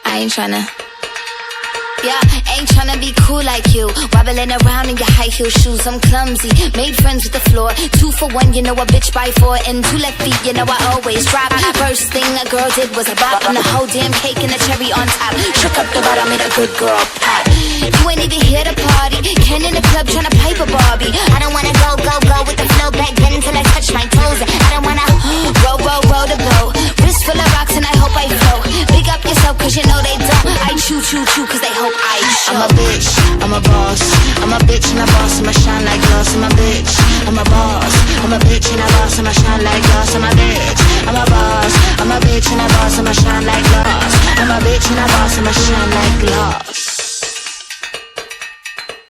I ain't tryna. Yeah, ain't tryna be cool like you. Wobbling around in your high heel shoes, I'm clumsy. Made friends with the floor. 2 for 1, you know a bitch by 4. And 2 left feet, you know I always drop. First thing a girl did was a bop. And the whole damn cake and the cherry on top. Shook up the bottom, made a good girl pop. You ain't even here to party. Ken in the club tryna pipe a Barbie. I don't wanna go